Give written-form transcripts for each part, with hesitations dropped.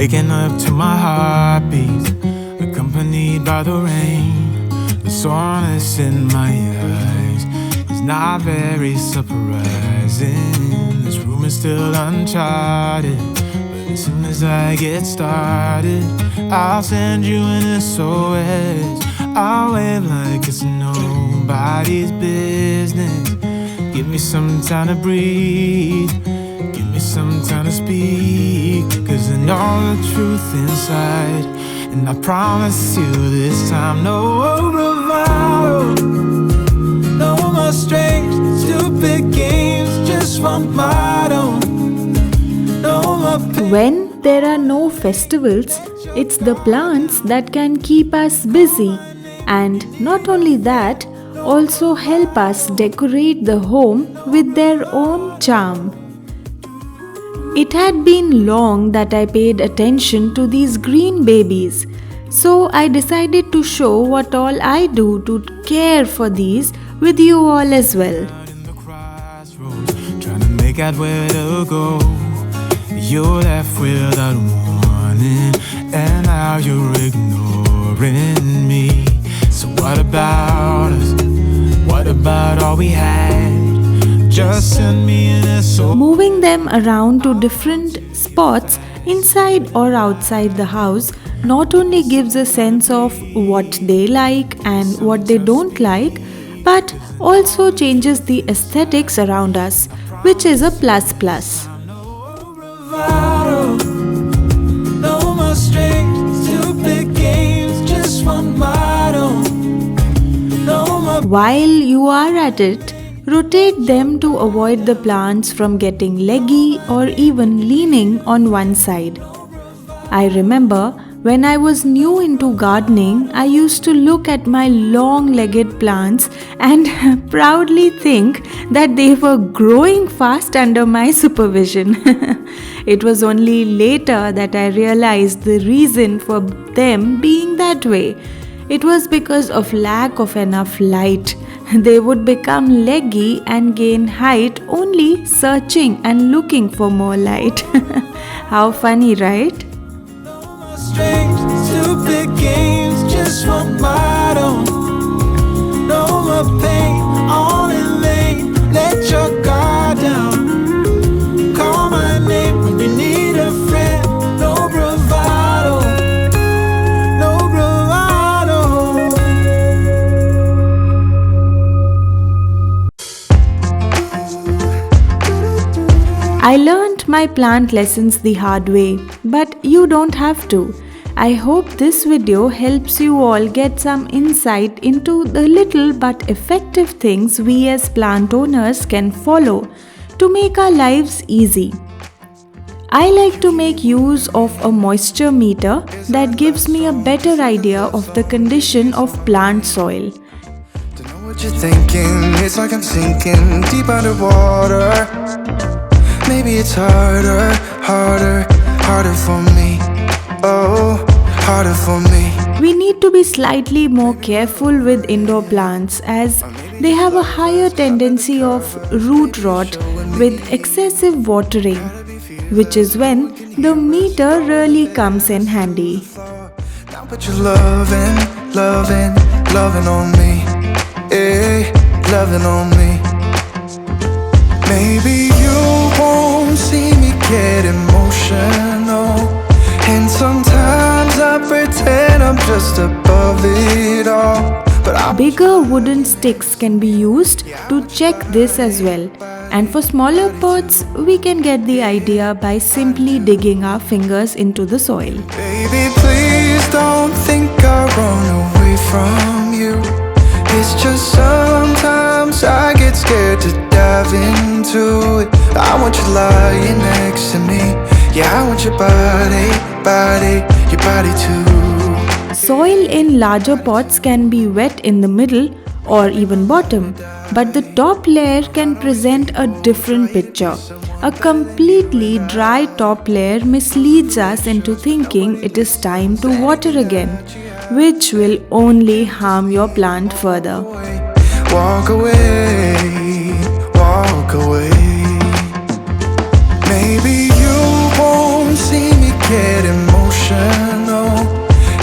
waking up to my heartbeat, accompanied by the rain. The soreness in my eyes is not very surprising. This room is still uncharted, but as soon as I get started, I'll send you an SOS. I'll wave like it's nobody's business. Give me some time to breathe, give me some time to speak, 'cause I know the truth inside, and I promise you this time, no bravado, no more strange, stupid games, just one motto. No more When there are no festivals, it's the plants that can keep us busy, and not only that, also help us decorate the home with their own charm. It had been long that I paid attention to these green babies, so I decided to show what all I do to care for these with you all as well. Trying to make out where to go. You're left without warning, and now you're ignoring me. So what about us? What about all we had? Just send me an SOS. Moving them around to different spots inside or outside the house not only gives a sense of what they like and what they don't like, but also changes the aesthetics around us, which is a plus plus. No more strange, stupid games, just one motto. No more. While you are at it, rotate them to avoid the plants from getting leggy or even leaning on one side. I remember when I was new into gardening, I used to look at my long-legged plants and proudly think that they were growing fast under my supervision. It was only later that I realized the reason for them being that way. It was because of lack of enough light. They would become leggy and gain height only searching and looking for more light. How funny, right? Strange, stupid games, just one motto. No more pain, all in vain. Let your guard down. Call my name when you need a friend. No bravado, no bravado. I learned my plant lessons the hard way, but you don't have to. I hope this video helps you all get some insight into the little but effective things we as plant owners can follow to make our lives easy. I like to make use of a moisture meter that gives me a better idea of the condition of plant soil. Don't know what you're thinking, it's like I'm sinking deep underwater. Maybe it's harder for me. Oh, harder for me. We need to be slightly more careful with indoor plants as they have a higher tendency of root rot with excessive watering, which is when the meter really comes in handy. Now put your loving on me. Eh, loving on me. Maybe you won't see me get emotional, and sometimes I pretend I'm just above it all. Bigger wooden sticks can be used to check this as well. And for smaller pots, we can get the idea by simply digging our fingers into the soil. Baby, please don't think I run away from you. It's just sometimes I get scared to dive into it. I want you lying next to me. Yeah, I want your body too. Soil in larger pots can be wet in the middle or even bottom, but the top layer can present a different picture. A completely dry top layer misleads us into thinking it is time to water again, which will only harm your plant further. Walk away. Maybe you won't see me get emotional,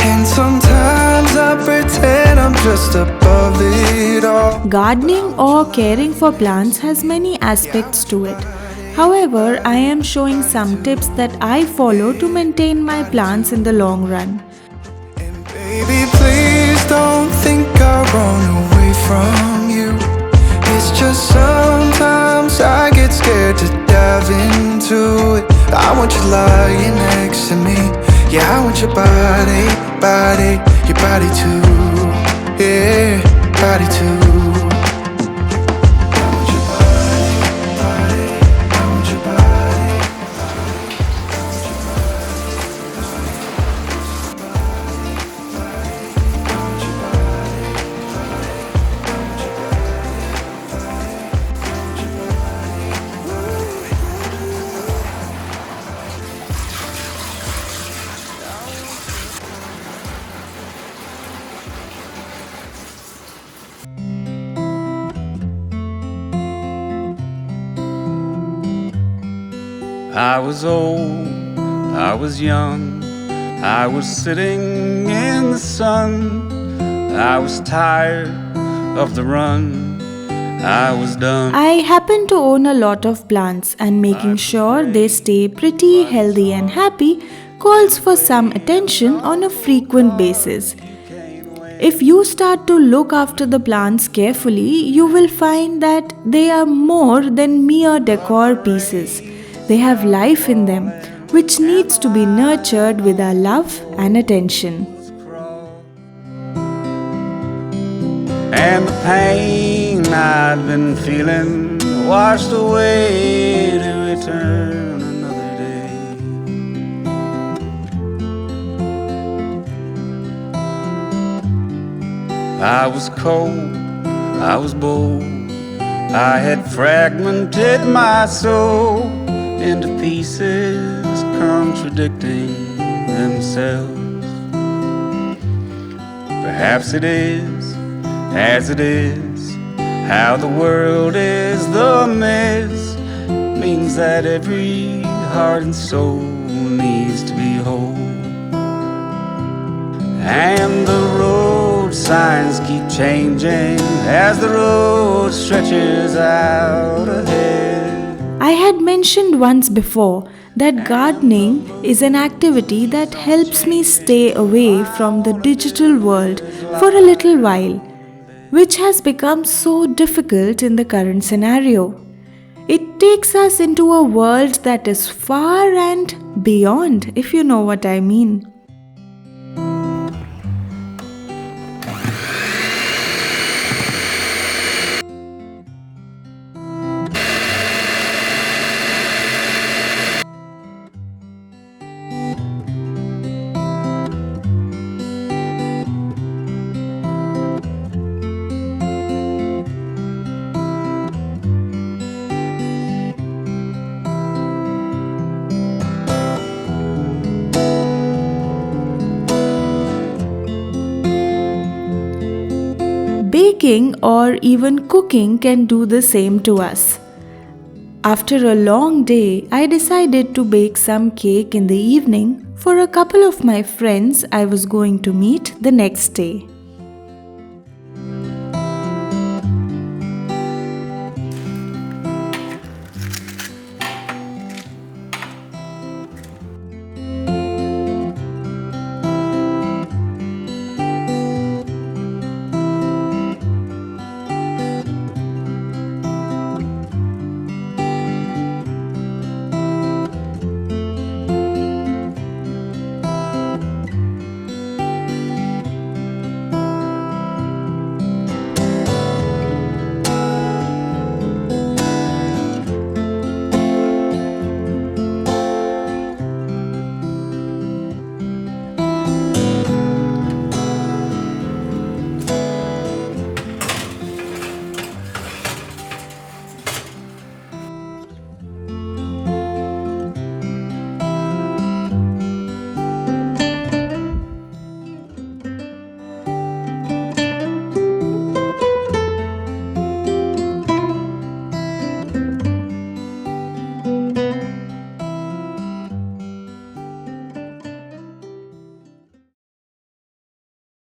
and sometimes I pretend I'm just above it all. Gardening or caring for plants has many aspects to it. However, I am showing some tips that I follow to maintain my plants in the long run. And baby, please don't think I run away from you. It's just sometimes I get scared to dive into it. I want you lying next to me. Yeah, I want your body, your body too. Yeah, body too. I want your body, I want your body. I was old, I was young, I was sitting in the sun. I was tired of the run, I was done. I happen to own a lot of plants, and making sure they stay pretty, healthy and happy calls for some attention on a frequent basis. If you start to look after the plants carefully, you will find that they are more than mere decor pieces. They have life in them, which needs to be nurtured with our love and attention. And the pain I'd been feeling washed away to return another day. I was cold, I was bold, I had fragmented my soul into pieces contradicting themselves. Perhaps it is as it is, how the world is the mess, means that every heart and soul needs to be whole. And the road signs keep changing as the road stretches out ahead. I had mentioned once before that gardening is an activity that helps me stay away from the digital world for a little while, which has become so difficult in the current scenario. It takes us into a world that is far and beyond, if you know what I mean. Baking or even cooking can do the same to us. After a long day, I decided to bake some cake in the evening for a couple of my friends I was going to meet the next day.